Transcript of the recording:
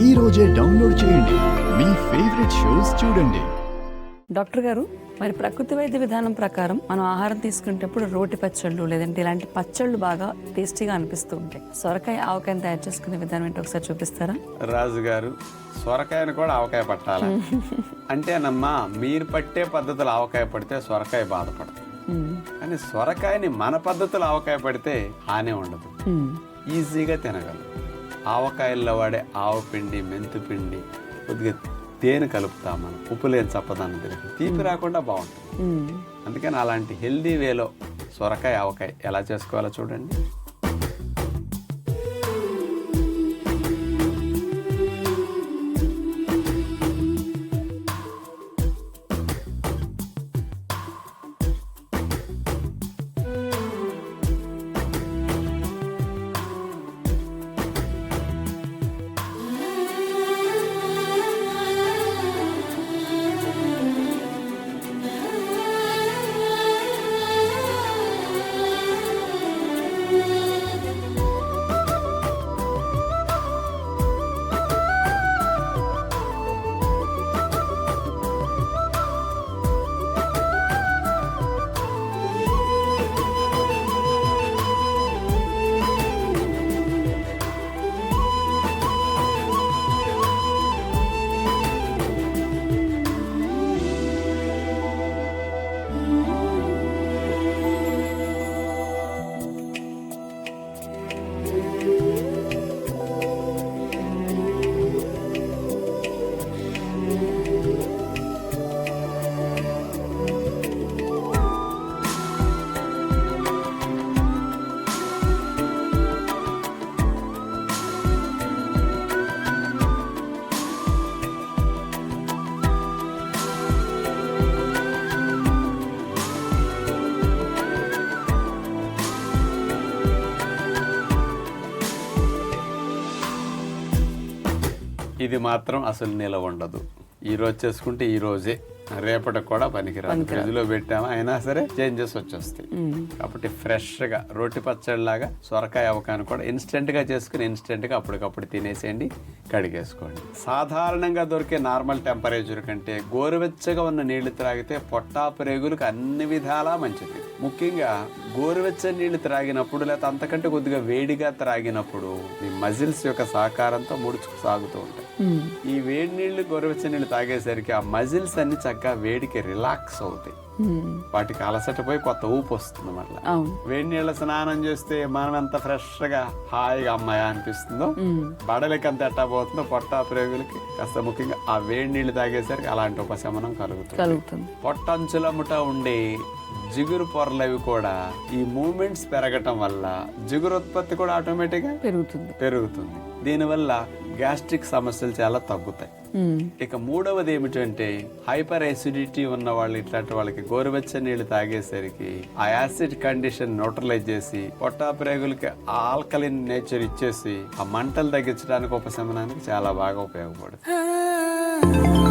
ఈ రోజే డౌన్లోడ్ చేయండి, మీ ఫేవరెట్ షోస్ చూడండి. డాక్టర్ గారు, మరి ప్రకృతి వైద్య విధానం ప్రకారం మనం ఆహారం తీసుకునేటప్పుడు రోటి పచ్చళ్ళు లేదంటే ఇలాంటి పచ్చళ్ళు బాగా టేస్టీగా అనిపిస్తూ ఉంటాయి. సొరకాయ ఆవకాయని తయారు చేసుకునే విధానం ఏంటో ఒకసారి చూపిస్తారా? రాజు గారు, సొరకాయను కూడా ఆవకాయ పట్టాలా? అంటేనమ్మా, మీరు పట్టే పద్ధతులు ఆవకాయ పడితే సొరకాయ బాధపడదు, కానీ సొరకాయని మన పద్ధతులు ఆవకాయ పడితే హాని ఉండదు, ఈజీగా తినగలరు. ఆవకాయల్లో వాడే ఆవపిండి, మెంతుపిండి, కొద్దిగా తేనె కలుపుతాం మనం, ఉప్పు లేని చప్పదాన్ని తిరిగి తీపి రాకుండా బాగుంటుంది. అందుకని అలాంటి హెల్దీ వేలో సొరకాయ ఆవకాయ ఎలా చేసుకోవాలో చూడండి. ఇది మాత్రం అసలు నిలవ ఉండదు. ఈ రోజు చేసుకుంటే ఈ రోజే, రేపటికి కూడా పనికిరాదు. ఫ్రిడ్జ్ లో పెట్టామా అయినా సరే చేంజెస్ వచ్చేస్తాయి. కాబట్టి ఫ్రెష్ గా రోటి పచ్చడిలాగా సొరకాయ ఆవకాయను కూడా ఇన్స్టెంట్ గా చేసుకుని ఇన్స్టెంట్ గా అప్పటికప్పుడు తినేసేయండి, కడిగేసుకోండి. సాధారణంగా దొరికే నార్మల్ టెంపరేచర్ కంటే గోరువెచ్చగా ఉన్న నీళ్లు త్రాగితే పొట్టాపురేగులకు అన్ని విధాలా మంచిది. ముఖ్యంగా గోరువెచ్చని నీళ్లు త్రాగినప్పుడు లేదా అంతకంటే కొద్దిగా వేడిగా త్రాగినప్పుడు ఈ మజిల్స్ యొక్క సహకారంతో ముడుచుకు సాగుతూ ఉంటాయి. ఈ వేడి నీళ్లు గోరువెచ్చని నీళ్లు తాగేసరికి ఆ మజిల్స్ అన్ని చక్కగా వేడికి రిలాక్స్ అవుతాయి, వాటికి అలసట పోయి కొత్త ఊపు వస్తుంది. మళ్ళీ వేడి నీళ్ళ స్నానం చేస్తే మనం ఎంత ఫ్రెష్ గా హాయిగా అమ్మాయి అనిపిస్తుందో, బడలకి అంత ఎట్టా పోతుందో పొట్ట ప్రేగులకి కాస్త ముఖ్యంగా ఆ వేడి నీళ్లు తాగేసరికి అలాంటి ఉపశమనం కలుగుతుంది. పొట్టంచులముట ఉండే జిగురు పొరలవి కూడా ఈ మూమెంట్స్ పెరగటం వల్ల జిగురు ఉత్పత్తి కూడా ఆటోమేటిక్ గా పెరుగుతుంది. దీనివల్ల గ్యాస్ట్రిక్ సమస్యలు చాలా తగ్గుతాయి. ఇక మూడవది ఏమిటంటే హైపర్ ఎసిడిటీ ఉన్న వాళ్ళు, ఇట్లాంటి వాళ్ళకి గోరువెచ్చని నీళ్లు తాగేసరికి ఆ యాసిడ్ కండిషన్ న్యూట్రలైజ్ చేసి పొట్టా ప్రేగులకి ఆ ఆల్కలిన్ నేచర్ ఇచ్చేసి ఆ మంటలు తగ్గించడానికి ఉపశమనానికి చాలా బాగా ఉపయోగపడుతుంది.